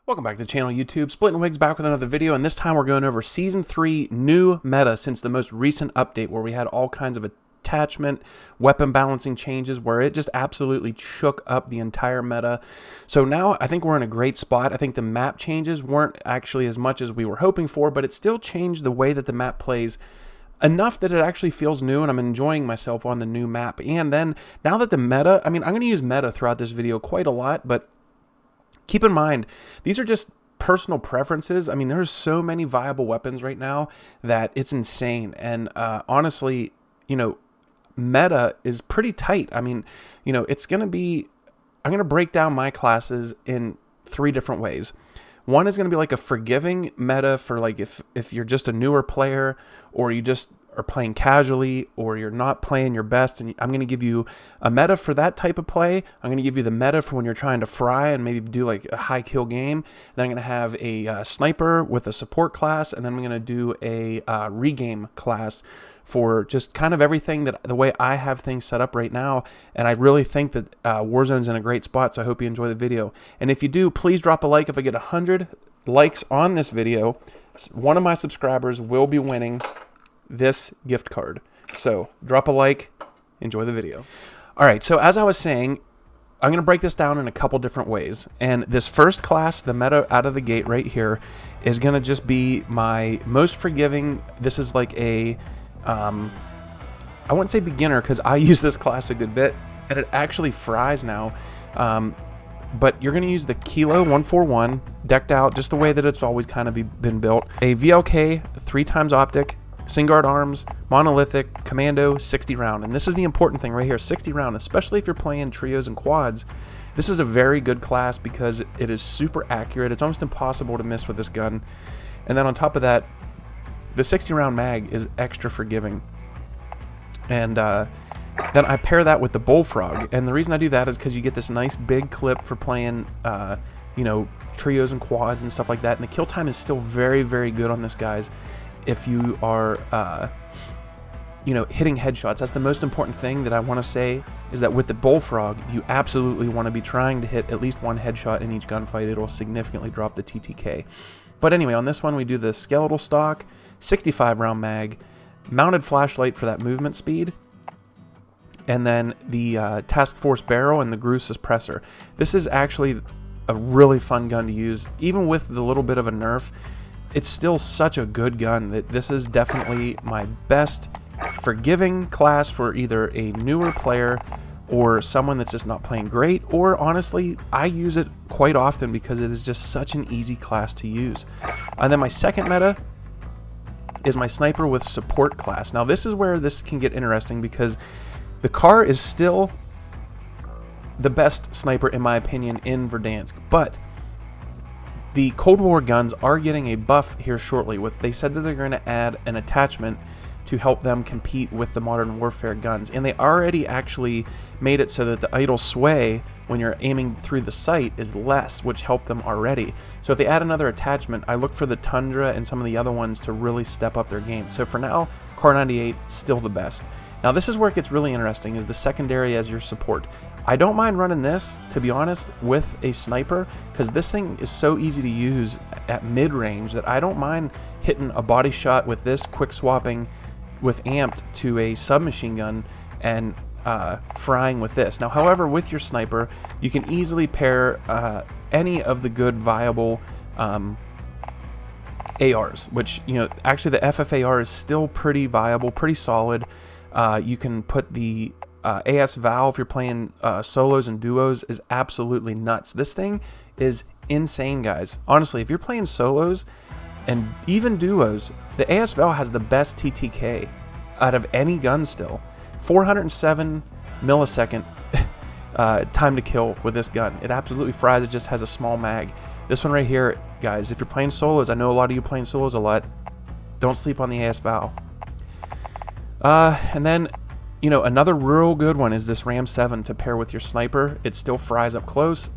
Welcome back to the channel, YouTube. Splitting Wigs back with another video, and this time we're going over Season 3 new meta since the most recent update where we had all kinds of attachment, weapon balancing changes where it just absolutely shook up the entire meta. So now I think we're in a great spot. I think the map changes weren't actually as much as we were hoping for, but it still changed the way that the map plays enough that it actually feels new, and I'm enjoying myself on the new map. And then now that the meta, I'm going to use meta throughout this video quite a lot, but keep in mind, these are just personal preferences. There's so many viable weapons right now that it's insane. And honestly, meta is pretty tight. It's going to be, I'm going to break down my classes in 3 different ways. One is going to be like a forgiving meta for like if you're just a newer player, or you just are playing casually, or you're not playing your best, and I'm going to give you a meta for that type of play. I'm going to give you the meta for when you're trying to fry and maybe do like a high kill game. Then I'm going to have a sniper with a support class, and then I'm going to do a regame class for just kind of everything that the way I have things set up right now. And I really think that Warzone's in a great spot, so I hope you enjoy the video. And if you do, please drop a like. If I get 100 likes on this video, one of my subscribers will be winning this gift card. So drop a like, enjoy the video. All right, so as I was saying, I'm going to break this down in a couple different ways. And this first class, the meta out of the gate right here, is going to just be my most forgiving. This is like a, I wouldn't say beginner because I use this class a good bit, and it actually fries now. But you're going to use the Kilo 141, decked out just the way that it's always kind of been built. A VLK 3x optic, Singard arms, monolithic, commando, 60 round. And this is the important thing right here, 60 round, especially if you're playing trios and quads. This is a very good class because it is super accurate. It's almost impossible to miss with this gun. And then on top of that, the 60 round mag is extra forgiving. And then I pair that with the Bullfrog. And the reason I do that is because you get this nice big clip for playing, trios and quads and stuff like that. And the kill time is still very, very good on this, guys. If you are, hitting headshots. That's the most important thing that I want to say, is that with the Bullfrog, you absolutely want to be trying to hit at least 1 headshot in each gunfight. It will significantly drop the TTK. But anyway, on this one, we do the skeletal stock, 65 round mag, mounted flashlight for that movement speed, and then the Task Force barrel and the Groove suppressor. This is actually a really fun gun to use, even with the little bit of a nerf. It's still such a good gun that this is definitely my best forgiving class for either a newer player or someone that's just not playing great, or honestly, I use it quite often because it is just such an easy class to use. And then my second meta is my sniper with support class. Now this is where this can get interesting because the car is still the best sniper in my opinion in Verdansk, but the Cold War guns are getting a buff here shortly. They said that they're going to add an attachment to help them compete with the Modern Warfare guns. And they already actually made it so that the idle sway when you're aiming through the sight is less, which helped them already. So if they add another attachment, I look for the Tundra and some of the other ones to really step up their game. So for now, Car 98 still the best. Now this is where it gets really interesting, is the secondary as your support. I don't mind running this, to be honest, with a sniper, because this thing is so easy to use at mid-range that I don't mind hitting a body shot with this, quick swapping with amped to a submachine gun and frying with this. Now, however, with your sniper, you can easily pair any of the good viable ARs, which, actually the FFAR is still pretty viable, pretty solid. You can put the ASVAL if you're playing solos and duos is absolutely nuts. This thing is insane, guys. Honestly, if you're playing solos and even duos, the ASVAL has the best TTK out of any gun still. 407 millisecond time to kill with this gun. It absolutely fries. It just has a small mag. This one right here, guys, if you're playing solos, I know a lot of you playing solos a lot, don't sleep on the ASVAL. And then, another real good one is this Ram 7 to pair with your sniper. It still fries up close.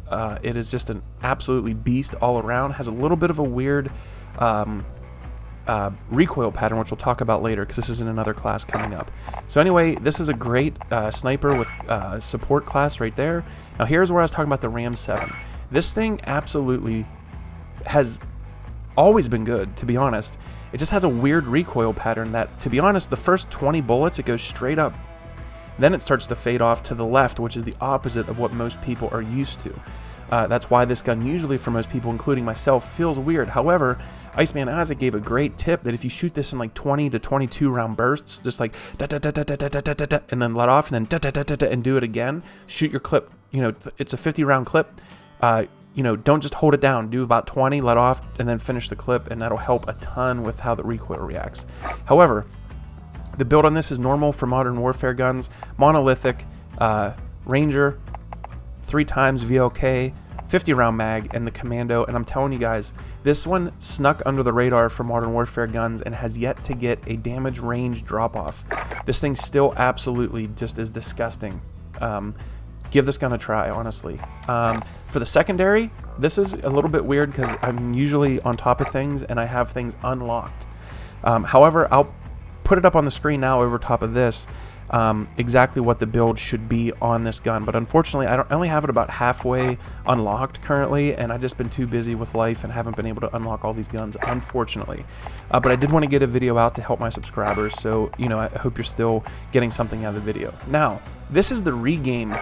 It is just an absolutely beast all around. Has a little bit of a weird recoil pattern, which we'll talk about later because this is in another class coming up. So anyway, this is a great sniper with support class right there. Now here's where I was talking about the Ram 7. This thing absolutely has always been good, to be honest. It just has a weird recoil pattern that, to be honest, the first 20 bullets, it goes straight up. Then it starts to fade off to the left, which is the opposite of what most people are used to. That's why this gun usually, for most people, including myself, feels weird. However, Iceman Isaac gave a great tip that if you shoot this in like 20 to 22 round bursts, just like da-da-da-da-da-da-da-da, and then let off, and then da-da-da-da-da, and do it again, shoot your clip, you know, it's a 50 round clip, you know, don't just hold it down, do about 20, let off, and then finish the clip, and that'll help a ton with how the recoil reacts. However, the build on this is normal for Modern Warfare guns, monolithic, Ranger, 3x VLK, 50 round mag, and the Commando. And I'm telling you guys, this one snuck under the radar for Modern Warfare guns and has yet to get a damage range drop off. This thing still absolutely just is disgusting. Give this gun a try, honestly. For the secondary, this is a little bit weird because I'm usually on top of things and I have things unlocked. However, I'll put it up on the screen now over top of this, exactly what the build should be on this gun. But unfortunately, I only have it about halfway unlocked currently, and I've just been too busy with life and haven't been able to unlock all these guns, unfortunately. But I did want to get a video out to help my subscribers, so, you know, I hope you're still getting something out of the video. Now, this is the Regame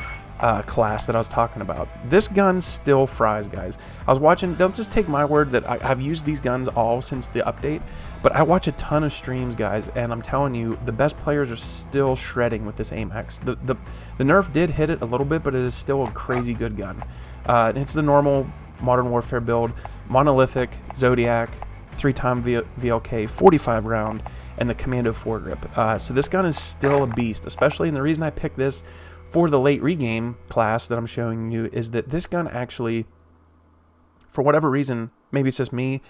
class that I was talking about. This gun still fries, guys. I was watching, don't just take my word that I've used these guns all since the update, but I watch a ton of streams, guys, and I'm telling you, the best players are still shredding with this AIM-X. The nerf did hit it a little bit, but it is still a crazy good gun. It's the normal Modern Warfare build, monolithic, Zodiac, 3x VLK, 45 round, and the Commando foregrip. So this gun is still a beast, especially, and the reason I picked this for the late Regame class that I'm showing you is that this gun actually, for whatever reason, maybe it's just me,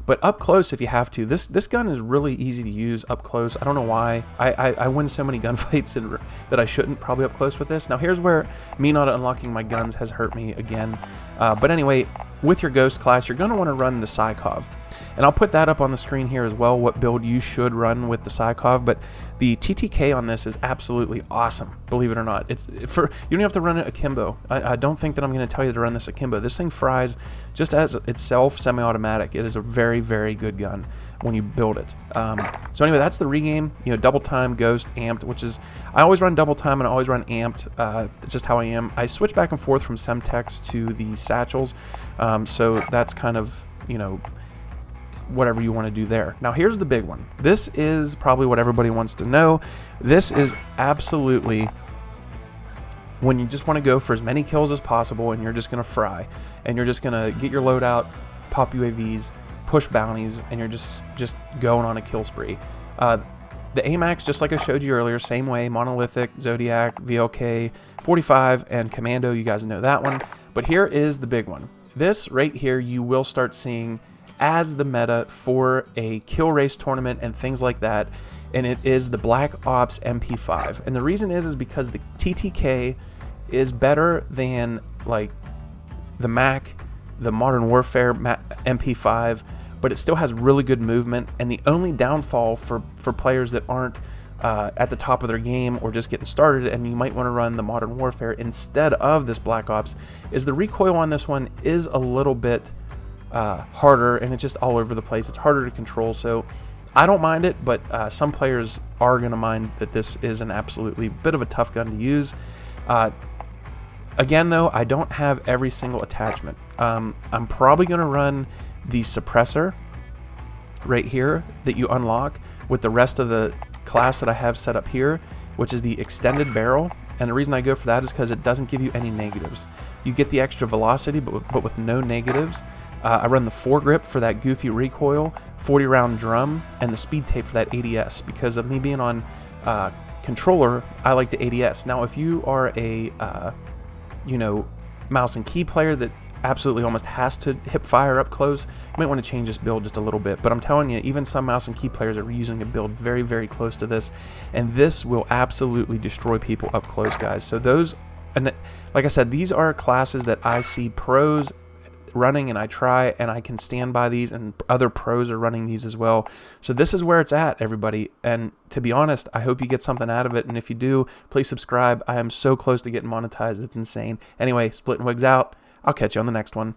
but up close if you have to, this gun is really easy to use up close. I don't know why. I win so many gunfights that I shouldn't probably up close with this. Now here's where me not unlocking my guns has hurt me again. But anyway, with your Ghost class, you're going to want to run the Psychov. And I'll put that up on the screen here as well, what build you should run with the Psychov. But the TTK on this is absolutely awesome, believe it or not. You don't have to run it akimbo. I don't think that I'm going to tell you to run this akimbo. This thing fries just as itself semi-automatic. It is a very, very good gun when you build it. So anyway, that's the Regame, you know, double time, Ghost, amped, which is, I always run double time and I always run amped. It's just how I am. I switch back and forth from Semtex to the satchels. So that's kind of, you know, whatever you want to do there. Now here's the big one. This is probably what everybody wants to know. This is absolutely when you just want to go for as many kills as possible and you're just going to fry and you're just going to get your loadout, pop UAVs, push bounties, and you're just going on a kill spree. The AMAX, just like I showed you earlier, same way, monolithic, Zodiac, VLK, 45, and Commando, you guys know that one. But here is the big one. This right here you will start seeing as the meta for a kill race tournament and things like that, and it is the Black Ops MP5. And the reason is because the TTK is better than like the Mac, the Modern Warfare MP5, but it still has really good movement. And the only downfall for players that aren't at the top of their game or just getting started, and you might want to run the Modern Warfare instead of this Black Ops, is the recoil on this one is a little bit harder, and it's just all over the place. It's harder to control, so I don't mind it, but some players are going to mind that this is an absolutely bit of a tough gun to use. Again, though, I don't have every single attachment. I'm probably going to run the suppressor right here that you unlock with the rest of the class that I have set up here, which is the extended barrel. And the reason I go for that is because it doesn't give you any negatives. You get the extra velocity, but with no negatives. I run the foregrip for that goofy recoil, 40 round drum, and the speed tape for that ADS. Because of me being on controller, I like the ADS. Now, if you are a you know, mouse and key player that absolutely almost has to hip fire up close, you might want to change this build just a little bit. But I'm telling you, even some mouse and key players are using a build very, very close to this, and this will absolutely destroy people up close, guys. So those, and like I said, these are classes that I see pros running, and I try, and I can stand by these, and other pros are running these as well. So this is where it's at, everybody. And to be honest, I hope you get something out of it, and if you do, please subscribe. I am so close to getting monetized, it's insane. Anyway, Splitting Wigs out. I'll catch you on the next one.